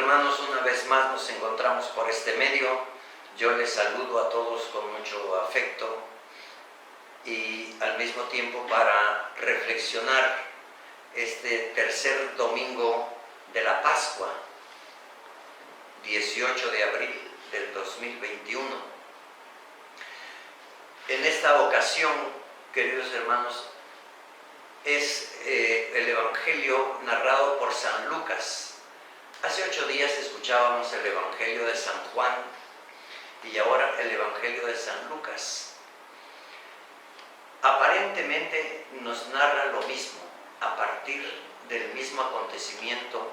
hermanos, una vez más nos encontramos por este medio. Yo les saludo a todos con mucho afecto y al mismo tiempo para reflexionar este tercer domingo de la Pascua, 18 de abril del 2021. En esta ocasión, queridos hermanos, es el Evangelio narrado por San Lucas. Hace 8 días escuchábamos el Evangelio de San Juan y ahora el Evangelio de San Lucas. Aparentemente nos narra lo mismo, a partir del mismo acontecimiento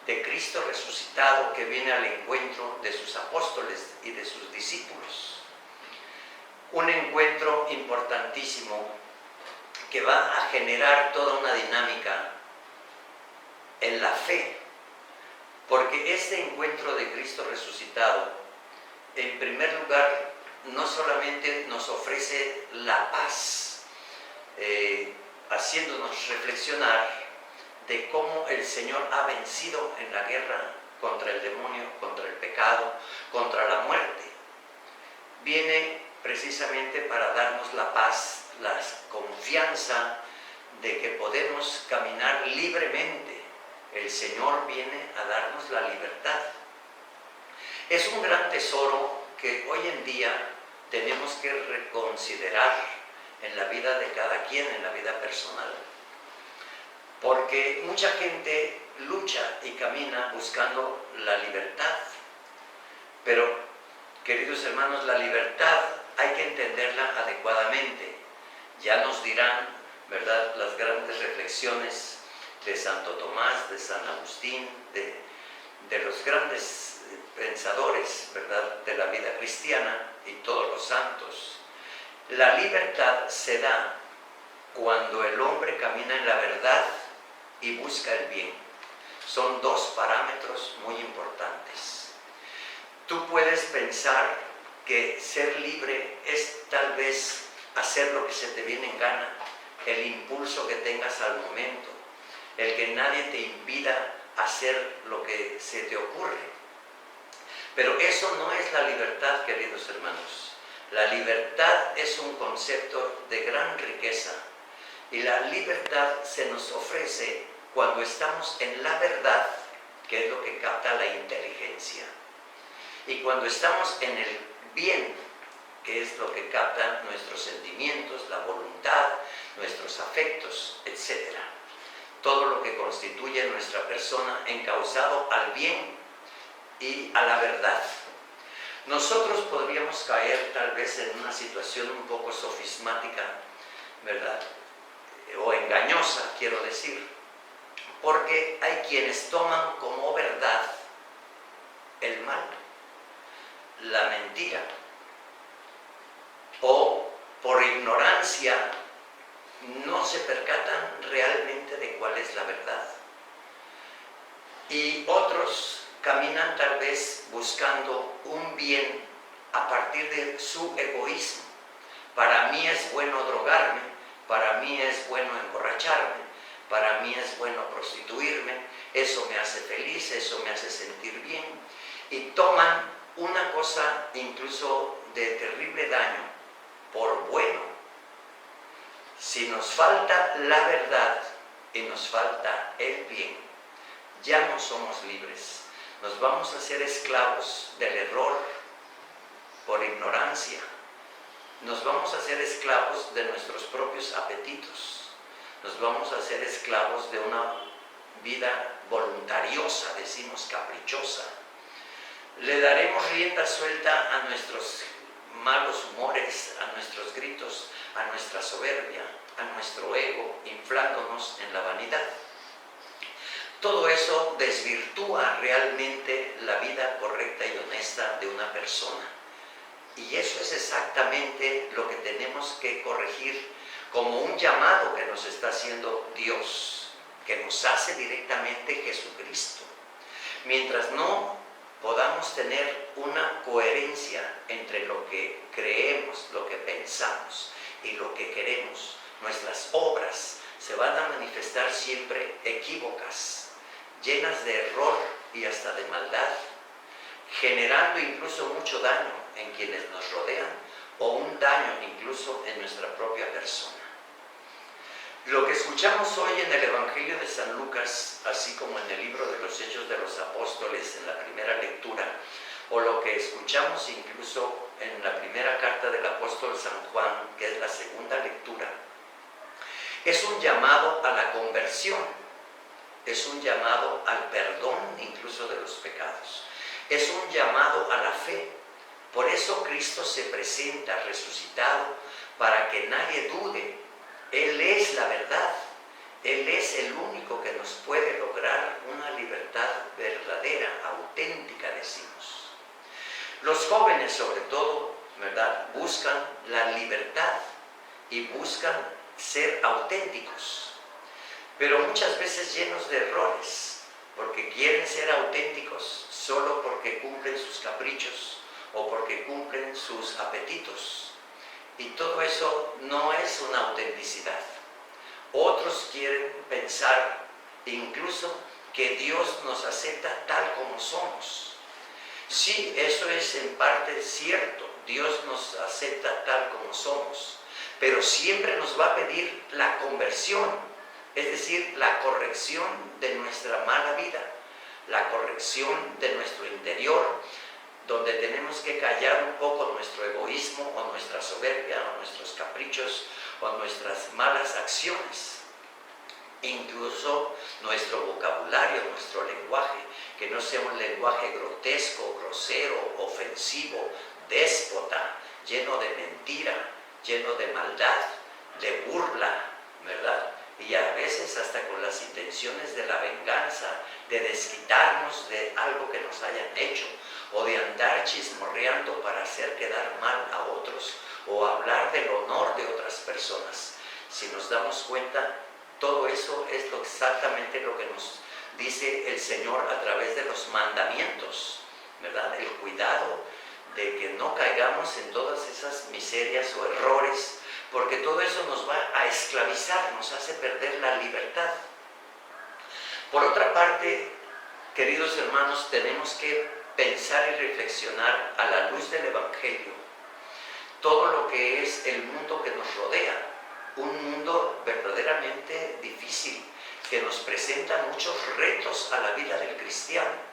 de Cristo resucitado que viene al encuentro de sus apóstoles y de sus discípulos. Un encuentro importantísimo que va a generar toda una dinámica en la fe, porque este encuentro de Cristo resucitado, en primer lugar, no solamente nos ofrece la paz, haciéndonos reflexionar de cómo el Señor ha vencido en la guerra contra el demonio, contra el pecado, contra la muerte. Viene precisamente para darnos la paz, la confianza de que podemos caminar libremente. El Señor viene a darnos la libertad. Es un gran tesoro que hoy en día tenemos que reconsiderar en la vida de cada quien, en la vida personal. Porque mucha gente lucha y camina buscando la libertad. Pero, queridos hermanos, la libertad hay que entenderla adecuadamente. Ya nos dirán, ¿verdad?, las grandes reflexiones de Santo Tomás, de San Agustín, de los grandes pensadores, ¿verdad?, de la vida cristiana y todos los santos. La libertad se da cuando el hombre camina en la verdad y busca el bien. Son dos parámetros muy importantes. Tú puedes pensar que ser libre es tal vez hacer lo que se te viene en gana, el impulso que tengas al momento, el que nadie te impida hacer lo que se te ocurre. Pero eso no es la libertad, queridos hermanos. La libertad es un concepto de gran riqueza y la libertad se nos ofrece cuando estamos en la verdad, que es lo que capta la inteligencia, y cuando estamos en el bien, que es lo que capta nuestros sentimientos, la voluntad, nuestros afectos, etc. Todo lo que constituye nuestra persona encauzado al bien y a la verdad. Nosotros podríamos caer tal vez en una situación un poco sofismática, ¿verdad?, o engañosa, quiero decir, porque hay quienes toman como verdad el mal, la mentira, o por ignorancia no se percatan realmente de cuál es la verdad. Y otros caminan tal vez buscando un bien a partir de su egoísmo. Para mí es bueno drogarme, para mí es bueno emborracharme, para mí es bueno prostituirme, eso me hace feliz, eso me hace sentir bien. Y toman una cosa incluso de terrible daño por bueno. Si nos falta la verdad y nos falta el bien, ya no somos libres. Nos vamos a hacer esclavos del error por ignorancia. Nos vamos a hacer esclavos de nuestros propios apetitos. Nos vamos a hacer esclavos de una vida voluntariosa, decimos caprichosa. Le daremos rienda suelta a nuestros malos humores, a nuestros gritos, a nuestra soberbia, a nuestro ego, inflándonos en la vanidad. Todo eso desvirtúa realmente la vida correcta y honesta de una persona. Y eso es exactamente lo que tenemos que corregir como un llamado que nos está haciendo Dios, que nos hace directamente Jesucristo. Mientras no podamos tener una coherencia entre lo que creemos, lo que pensamos y lo que queremos, nuestras obras se van a manifestar siempre equívocas, llenas de error, y hasta de maldad, generando incluso mucho daño en quienes nos rodean o un daño incluso en nuestra propia persona. Lo que escuchamos hoy en el Evangelio de San Lucas, así como en el libro de los Hechos de los Apóstoles en la primera lectura, o lo que escuchamos incluso en la primera carta del apóstol San Juan, que es la segunda lectura, es un llamado a la conversión, es un llamado al perdón incluso de los pecados, es un llamado a la fe. Por eso Cristo se presenta resucitado, para que nadie dude. Él es la verdad, Él es el único que nos puede lograr una libertad verdadera, auténtica, decimos. Los jóvenes, sobre todo, ¿verdad?, buscan la libertad y buscan ser auténticos, pero muchas veces llenos de errores, porque quieren ser auténticos solo porque cumplen sus caprichos o porque cumplen sus apetitos. Y todo eso no es una autenticidad. Otros quieren pensar incluso que Dios nos acepta tal como somos. Sí, eso es en parte cierto. Dios nos acepta tal como somos. Pero siempre nos va a pedir la conversión, es decir, la corrección de nuestra mala vida, la corrección de nuestro interior, donde tenemos que callar un poco nuestro egoísmo o nuestra soberbia o nuestros caprichos o nuestras malas acciones. Incluso nuestro vocabulario, nuestro lenguaje, que no sea un lenguaje grotesco, grosero, ofensivo, déspota, lleno de mentira, lleno de maldad, de burla, ¿verdad? Y a veces hasta con las intenciones de la venganza, de desquitarnos de algo que nos hayan hecho, o de andar chismorreando para hacer quedar mal a otros, o hablar del honor de otras personas. Si nos damos cuenta, todo eso es exactamente lo que nos dice el Señor a través de los mandamientos, ¿verdad? El cuidado de que no caigamos en todas esas miserias o errores, porque todo eso nos va a esclavizar, nos hace perder la libertad. Por otra parte, queridos hermanos, tenemos que pensar y reflexionar a la luz del Evangelio todo lo que es el mundo que nos rodea, un mundo verdaderamente difícil, que nos presenta muchos retos a la vida del cristiano.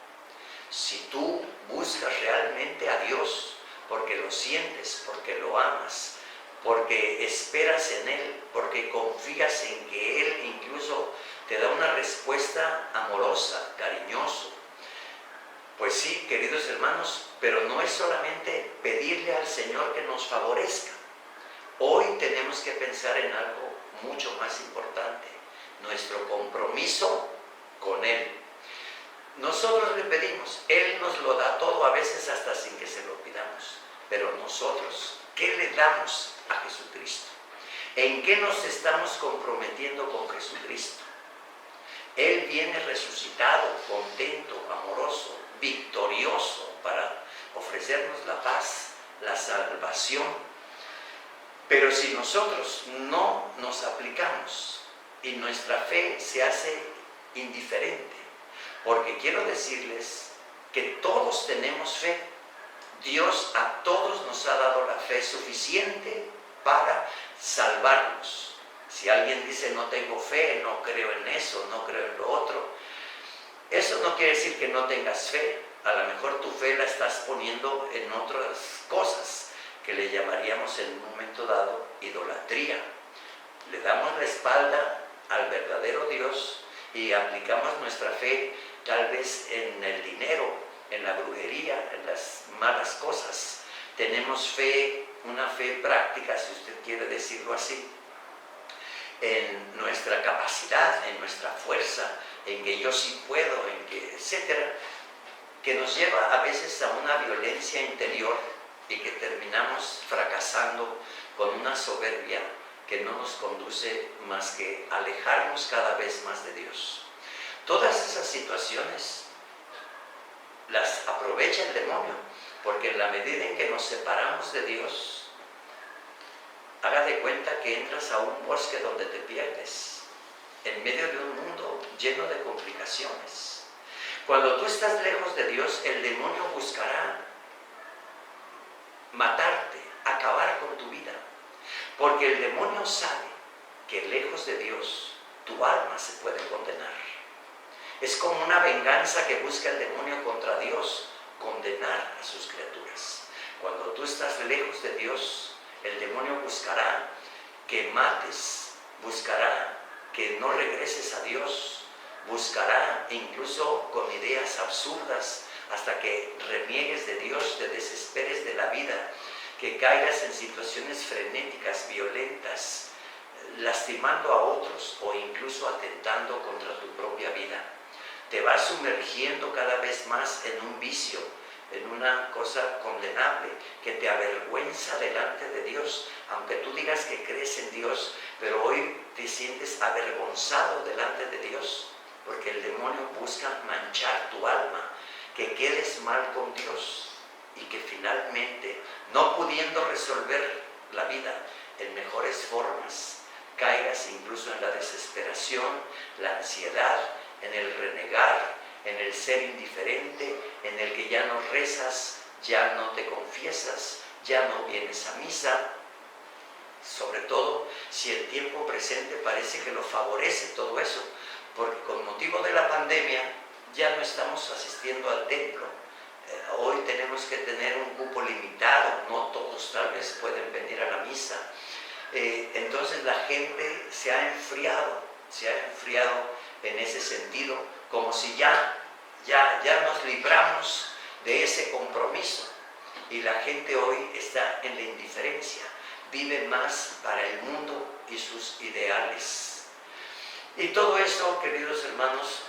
Si tú buscas realmente a Dios, porque lo sientes, porque lo amas, porque esperas en Él, porque confías en que Él incluso te da una respuesta amorosa, cariñoso, pues sí, queridos hermanos, pero no es solamente pedirle al Señor que nos favorezca. Hoy tenemos que pensar en algo mucho más importante, nuestro compromiso con Él. Nosotros le pedimos, Él nos lo da todo, a veces hasta sin que se lo pidamos, pero nosotros, ¿qué le damos a Jesucristo? ¿En qué nos estamos comprometiendo con Jesucristo? Él viene resucitado, contento, amoroso, victorioso para ofrecernos la paz, la salvación. Pero si nosotros no nos aplicamos y nuestra fe se hace indiferente, porque quiero decirles que todos tenemos fe, Dios a todos nos ha dado la fe suficiente para salvarnos. Si alguien dice no tengo fe, no creo en eso, no creo en lo otro, eso no quiere decir que no tengas fe. A lo mejor tu fe la estás poniendo en otras cosas que le llamaríamos en un momento dado idolatría. Le damos la espalda al verdadero Dios y aplicamos nuestra fe tal vez en el dinero, en la brujería, en las malas cosas. Tenemos fe, una fe práctica, si usted quiere decirlo así, en nuestra capacidad, en nuestra fuerza, en que yo sí puedo, en que, etcétera, que nos lleva a veces a una violencia interior y que terminamos fracasando con una soberbia que no nos conduce más que a alejarnos cada vez más de Dios. Todas esas situaciones las aprovecha el demonio, porque en la medida en que nos separamos de Dios, haga de cuenta que entras a un bosque donde te pierdes, en medio de un mundo lleno de complicaciones. Cuando tú estás lejos de Dios, el demonio buscará matarte, acabar con tu vida. Porque el demonio sabe que lejos de Dios, tu alma se puede condenar. Es como una venganza que busca el demonio contra Dios, condenar a sus criaturas. Cuando tú estás lejos de Dios, el demonio buscará que mates, buscará que no regreses a Dios, buscará incluso con ideas absurdas hasta que reniegues de Dios, te desesperes de la vida, que caigas en situaciones frenéticas, violentas, lastimando a otros o incluso atentando contra tu propia vida. Te vas sumergiendo cada vez más en un vicio, en una cosa condenable que te avergüenza delante de Dios, aunque tú digas que crees en Dios, pero hoy te sientes avergonzado delante de Dios, porque el demonio busca manchar tu alma, que quedes mal con Dios y que finalmente, no pudiendo resolver la vida en mejores formas, caigas incluso en la desesperación, la ansiedad, en el renegar, en el ser indiferente, en el que ya no rezas, ya no te confiesas, ya no vienes a misa. Sobre todo si el tiempo presente parece que lo favorece todo eso, porque con motivo de la pandemia ya no estamos asistiendo al templo. Hoy tenemos que tener un cupo limitado, no todos tal vez pueden venir a la misa. Entonces la gente se ha enfriado en ese sentido, como si ya nos libramos de ese compromiso. Y la gente hoy está en la indiferencia, vive más para el mundo y sus ideales. Y todo eso, queridos hermanos,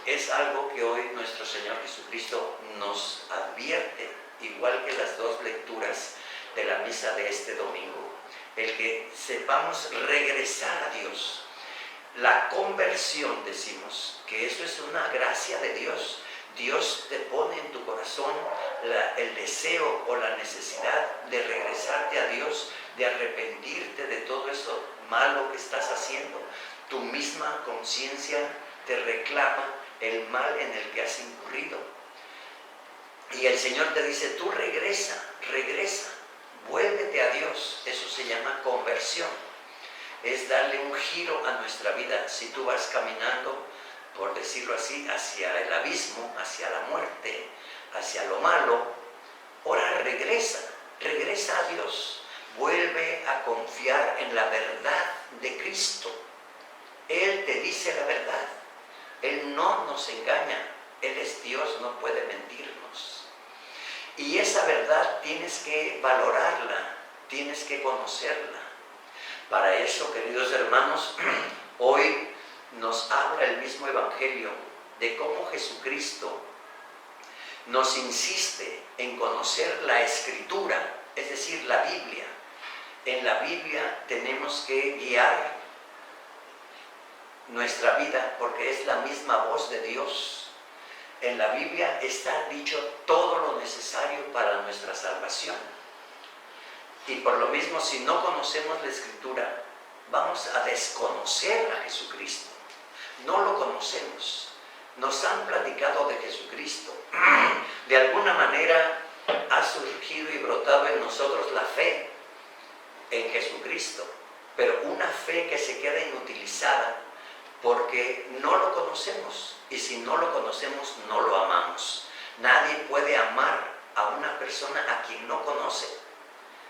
es algo que hoy nuestro Señor Jesucristo nos advierte, igual que las dos lecturas de la misa de este domingo. El que sepamos regresar a Dios. La conversión, decimos, que eso es una gracia de Dios. Dios te pone en tu corazón el deseo o la necesidad de regresarte a Dios, de arrepentirte de todo eso malo que estás haciendo. Tu misma conciencia te reclama el mal en el que has incurrido. Y el Señor te dice, tú regresa, vuélvete a Dios. Eso se llama conversión. Es darle un giro a nuestra vida. Si tú vas caminando, por decirlo así, hacia el abismo, hacia la muerte, hacia lo malo, ahora regresa a Dios. Vuelve a confiar en la verdad de Cristo. Él te dice la verdad. Él no nos engaña. Él es Dios, no puede mentirnos. Y esa verdad tienes que valorarla, tienes que conocerla. Para eso, queridos hermanos, hoy nos habla el mismo Evangelio de cómo Jesucristo nos insiste en conocer la Escritura, es decir, la Biblia. En la Biblia tenemos que guiar nuestra vida porque es la misma voz de Dios. En la Biblia está dicho todo lo necesario para nuestra salvación. Y por lo mismo, si no conocemos la Escritura, vamos a desconocer a Jesucristo. No lo conocemos. Nos han platicado de Jesucristo. De alguna manera ha surgido y brotado en nosotros la fe en Jesucristo, pero una fe que se queda inutilizada porque no lo conocemos. Y si no lo conocemos, no lo amamos. Nadie puede amar a una persona a quien no conoce.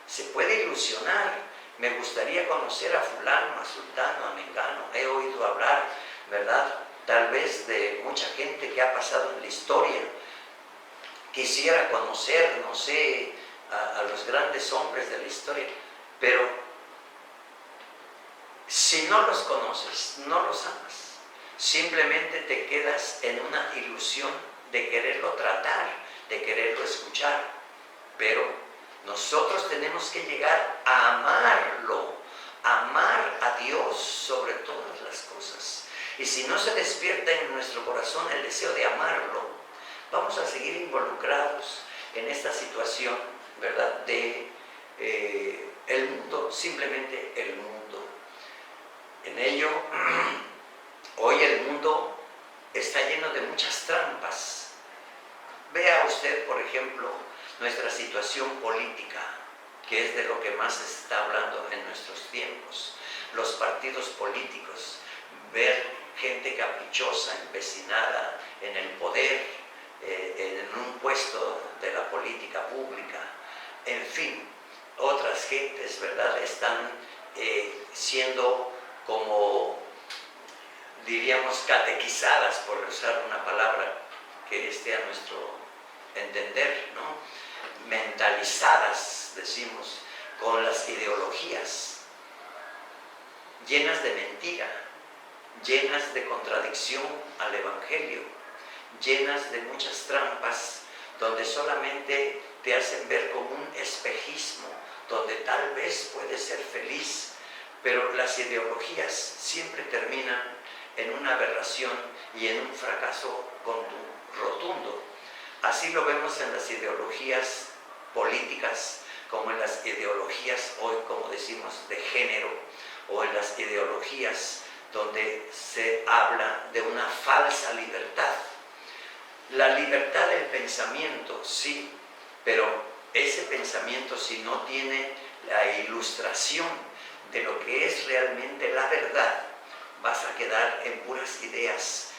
Se puede ilusionar. Me gustaría conocer a fulano, a sultano, a mengano. He oído hablar, ¿verdad? Tal vez de mucha gente que ha pasado en la historia. Quisiera conocer, no sé, a los grandes hombres de la historia. Pero si no los conoces, no los amas. Simplemente te quedas en una ilusión de quererlo tratar, de quererlo escuchar. Pero nosotros tenemos que llegar a amarlo, amar a Dios sobre todas las cosas. Y si no se despierta en nuestro corazón el deseo de amarlo, vamos a seguir involucrados en esta situación, ¿verdad? De el mundo, simplemente el mundo. En ello, hoy el mundo está lleno de muchas trampas. Vea usted, por ejemplo, nuestra situación política, que es de lo que más se está hablando en nuestros tiempos. Los partidos políticos, ver gente caprichosa, empecinada en el poder, en un puesto de la política pública, en fin, otras gentes, ¿verdad?, están siendo como, diríamos, catequizadas, por usar una palabra que esté a nuestro entender, ¿no? Mentalizadas, decimos, con las ideologías, llenas de mentira, llenas de contradicción al Evangelio, llenas de muchas trampas, donde solamente te hacen ver como un espejismo, donde tal vez puedes ser feliz, pero las ideologías siempre terminan en una aberración y en un fracaso rotundo. Así lo vemos en las ideologías políticas, como en las ideologías hoy, como decimos, de género, o en las ideologías donde se habla de una falsa libertad. La libertad del pensamiento, sí, pero ese pensamiento, si no tiene la ilustración de lo que es realmente la verdad, vas a quedar en puras ideas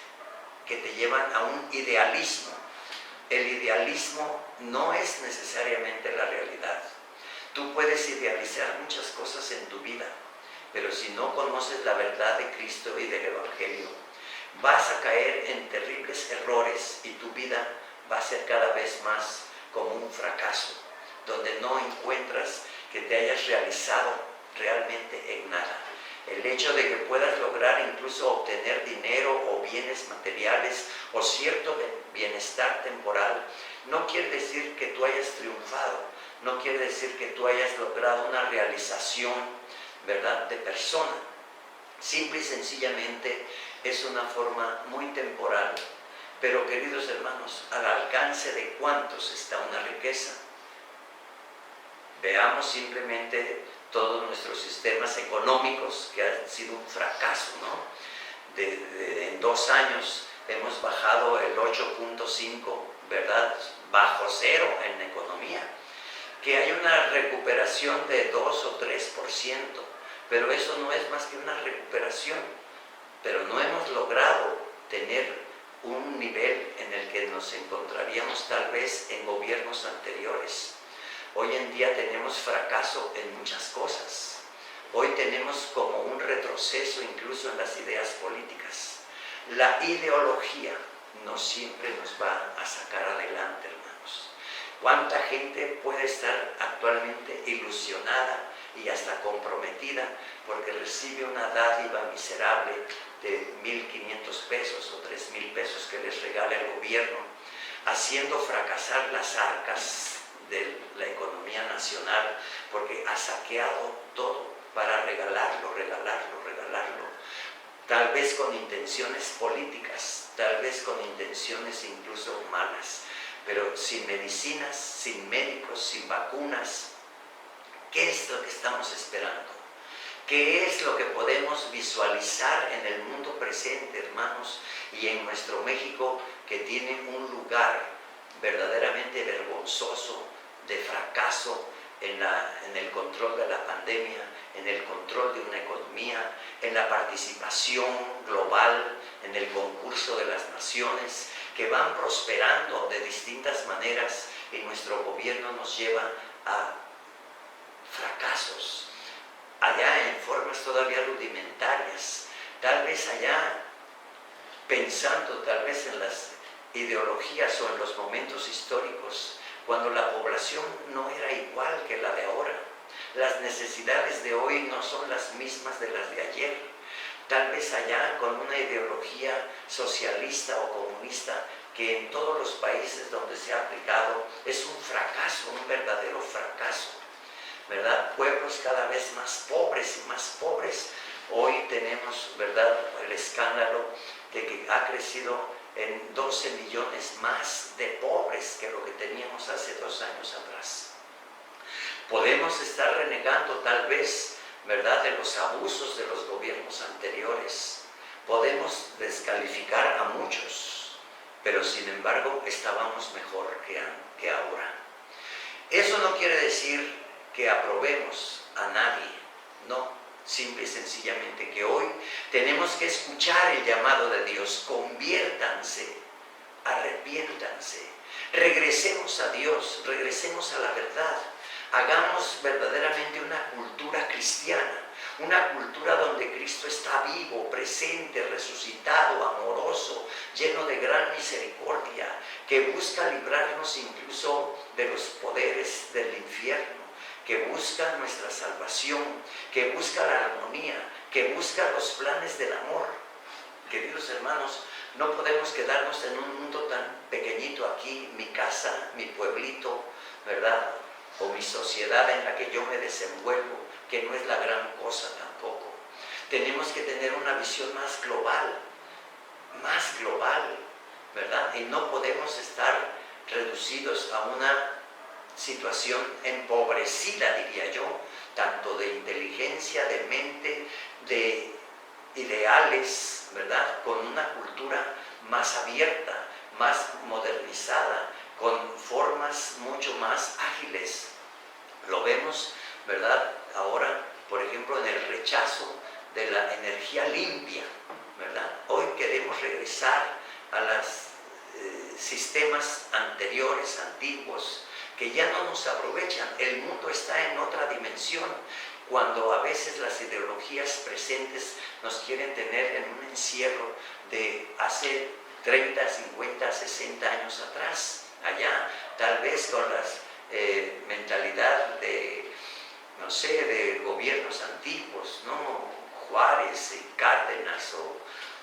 que te llevan a un idealismo. El idealismo no es necesariamente la realidad. Tú puedes idealizar muchas cosas en tu vida, pero si no conoces la verdad de Cristo y del Evangelio, vas a caer en terribles errores y tu vida va a ser cada vez más como un fracaso, donde no encuentras que te hayas realizado realmente en nada. El hecho de que puedas lograr incluso obtener dinero o bienes materiales o cierto bienestar temporal, no quiere decir que tú hayas triunfado, no quiere decir que tú hayas logrado una realización, ¿verdad?, de persona. Simple y sencillamente es una forma muy temporal. Pero, queridos hermanos, al alcance de ¿cuántos está una riqueza? Veamos simplemente todos nuestros sistemas económicos, que han sido un fracaso, ¿no? En 2 años hemos bajado el 8.5, ¿verdad?, bajo cero en economía. Que hay una recuperación de 2 o 3%, pero eso no es más que una recuperación. Pero no hemos logrado tener un nivel en el que nos encontraríamos tal vez en gobiernos anteriores. Hoy en día tenemos fracaso en muchas cosas. Hoy tenemos como un retroceso incluso en las ideas políticas. La ideología no siempre nos va a sacar adelante, hermanos. ¿Cuánta gente puede estar actualmente ilusionada y hasta comprometida porque recibe una dádiva miserable de 1,500 pesos o 3,000 pesos que les regala el gobierno, haciendo fracasar las arcas de la economía nacional, porque ha saqueado todo para regalarlo, tal vez con intenciones políticas, tal vez con intenciones incluso malas, pero sin medicinas, sin médicos, sin vacunas? ¿Qué es lo que estamos esperando? ¿Qué es lo que podemos visualizar en el mundo presente, hermanos, y en nuestro México, que tiene un lugar verdaderamente vergonzoso de fracaso en el control de la pandemia, en el control de una economía, en la participación global, en el concurso de las naciones, que van prosperando de distintas maneras y nuestro gobierno nos lleva a fracasos? Allá en formas todavía rudimentarias, tal vez allá pensando tal vez en las ideologías o en los momentos históricos, cuando la población no era igual que la de ahora. Las necesidades de hoy no son las mismas de las de ayer. Tal vez allá con una ideología socialista o comunista que en todos los países donde se ha aplicado es un fracaso, un verdadero fracaso, ¿verdad? Pueblos cada vez más pobres y más pobres. Hoy tenemos, ¿verdad?, el escándalo de que ha crecido en 12 millones más de pobres que lo que teníamos hace 2 años atrás. Podemos estar renegando tal vez, ¿verdad?, de los abusos de los gobiernos anteriores, Podemos descalificar a muchos, pero sin embargo estábamos mejor que ahora. Eso no quiere decir que aprobemos a nadie, no, simple y sencillamente que hoy tenemos que escuchar el llamado de Dios. Conviértanse, arrepiéntanse, regresemos a Dios, regresemos a la verdad, hagamos verdaderamente una cultura cristiana, una cultura donde Cristo está vivo, presente, resucitado, amoroso, lleno de gran misericordia, que busca librarnos incluso de los poderes del infierno, que busca nuestra salvación, que busca la armonía, que busca los planes del amor. Queridos hermanos, no podemos quedarnos en un mundo tan pequeñito aquí, mi casa, mi pueblito, ¿verdad? O mi sociedad en la que yo me desenvuelvo, que no es la gran cosa tampoco. Tenemos que tener una visión más global, ¿verdad? Y no podemos estar reducidos a una situación empobrecida, diría yo, tanto de inteligencia, de mente, de ideales, ¿verdad? Con una cultura más abierta, más modernizada, con formas mucho más ágiles. Lo vemos, ¿verdad? Ahora, por ejemplo, en el rechazo de la energía limpia, ¿verdad? Hoy queremos regresar a los sistemas anteriores, antiguos, que ya no nos aprovechan. El mundo está en otra dimensión, cuando a veces las ideologías presentes nos quieren tener en un encierro de hace 30, 50, 60 años atrás, allá, tal vez con la mentalidad de, no sé, de gobiernos antiguos, ¿no? Juárez y Cárdenas,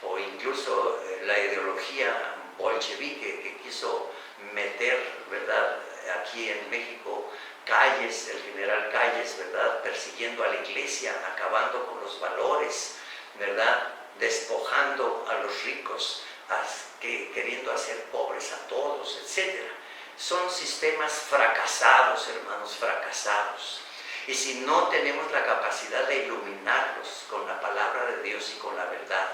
o incluso la ideología bolchevique que quiso meter, ¿verdad?, aquí en México, Calles, el general Calles, ¿verdad?, persiguiendo a la iglesia, acabando con los valores, ¿verdad?, despojando a los ricos, queriendo hacer pobres a todos, etc. Son sistemas fracasados, hermanos, fracasados. Y si no tenemos la capacidad de iluminarlos con la palabra de Dios y con la verdad,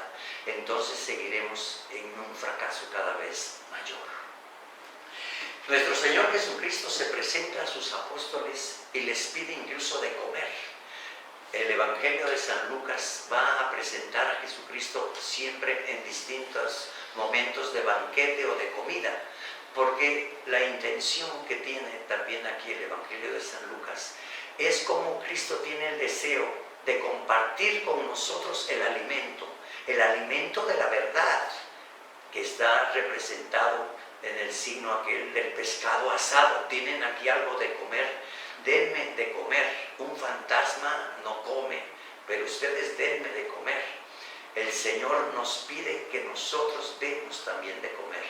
entonces seguiremos en un fracaso cada vez mayor. Nuestro Señor Jesucristo se presenta a sus apóstoles y les pide incluso de comer. El Evangelio de San Lucas va a presentar a Jesucristo siempre en distintos momentos de banquete o de comida, porque la intención que tiene también aquí el Evangelio de San Lucas es como Cristo tiene el deseo de compartir con nosotros el alimento de la verdad, que está representado en el signo aquel del pescado asado. Tienen aquí algo de comer, denme de comer. Un fantasma no come, pero ustedes denme de comer. El Señor nos pide que nosotros demos también de comer.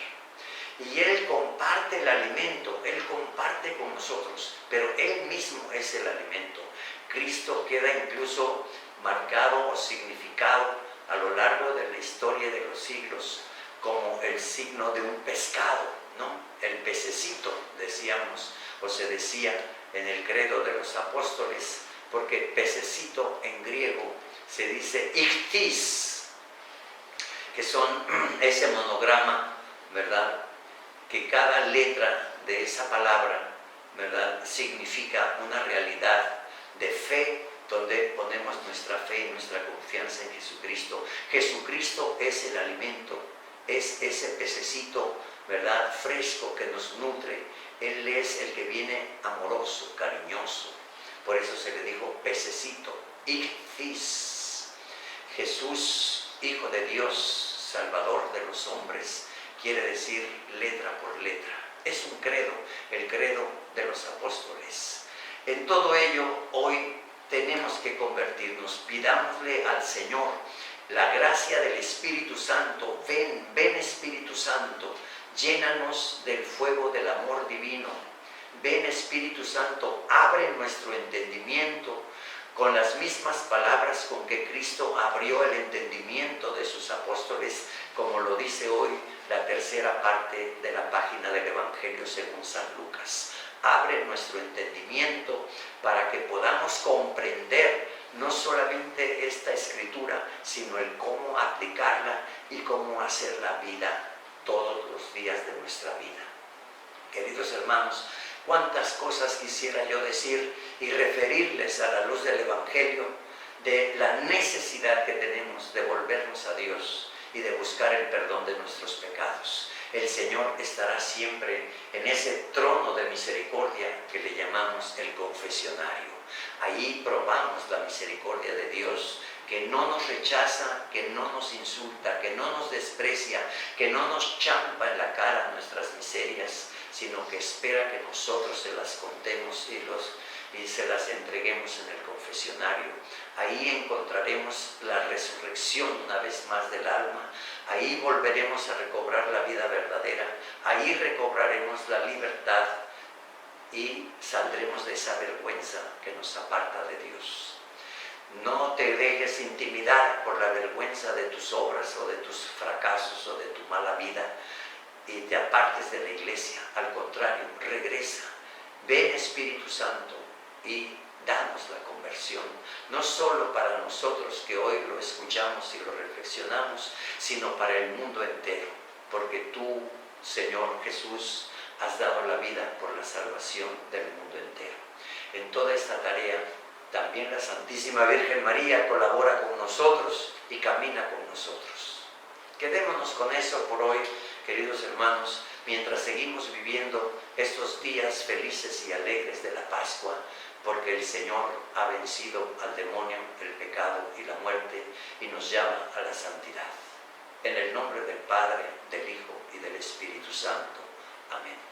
Y Él comparte el alimento, Él comparte con nosotros, pero Él mismo es el alimento. Cristo queda incluso marcado o significado a lo largo de la historia de los siglos como el signo de un pescado, ¿no? El pececito, decíamos, o se decía en el credo de los apóstoles, porque pececito en griego se dice ichthys, que son ese monograma, ¿verdad?, que cada letra de esa palabra, ¿verdad?, significa una realidad de fe, donde ponemos nuestra fe y nuestra confianza en Jesucristo. Jesucristo es el alimento, es ese pececito, ¿verdad?, fresco que nos nutre. Él es el que viene amoroso, cariñoso. Por eso se le dijo pececito, ichthys. Jesús, Hijo de Dios, Salvador de los hombres, quiere decir letra por letra. Es un credo, el credo de los apóstoles. En todo ello, hoy tenemos que convertirnos. Pidámosle al Señor la gracia del Espíritu Santo. Ven Espíritu Santo, llénanos del fuego del amor divino. Ven Espíritu Santo, abre nuestro entendimiento con las mismas palabras con que Cristo abrió el entendimiento de sus apóstoles, como lo dice hoy la tercera parte de la página del Evangelio según San Lucas. Abre nuestro entendimiento para que podamos comprender no solamente esta escritura, sino el cómo aplicarla y cómo hacer la vida todos los días de nuestra vida. Queridos hermanos, cuántas cosas quisiera yo decir y referirles a la luz del Evangelio, de la necesidad que tenemos de volvernos a Dios y de buscar el perdón de nuestros pecados. El Señor estará siempre en ese trono de misericordia que le llamamos el confesionario. Ahí probamos la misericordia de Dios, que no nos rechaza, que no nos insulta, que no nos desprecia, que no nos champa en la cara nuestras miserias, sino que espera que nosotros se las contemos y se las entreguemos en el confesionario. Ahí encontraremos la resurrección una vez más del alma. Ahí volveremos a recobrar la vida verdadera. Ahí recobraremos la libertad y saldremos de esa vergüenza que nos aparta de Dios. No te dejes intimidar por la vergüenza de tus obras o de tus fracasos o de tu mala vida y te apartes de la iglesia. Al contrario, regresa. Ven, Espíritu Santo, y danos la conversión, no solo para nosotros que hoy lo escuchamos y lo reflexionamos, sino para el mundo entero, porque tú, Señor Jesús, has dado la vida por la salvación del mundo entero. En toda esta tarea, también la Santísima Virgen María colabora con nosotros y camina con nosotros. Quedémonos con eso por hoy, queridos hermanos, mientras seguimos viviendo estos días felices y alegres de la Pascua, porque el Señor ha vencido al demonio, el pecado y la muerte y nos llama a la santidad. En el nombre del Padre, del Hijo y del Espíritu Santo. Amén.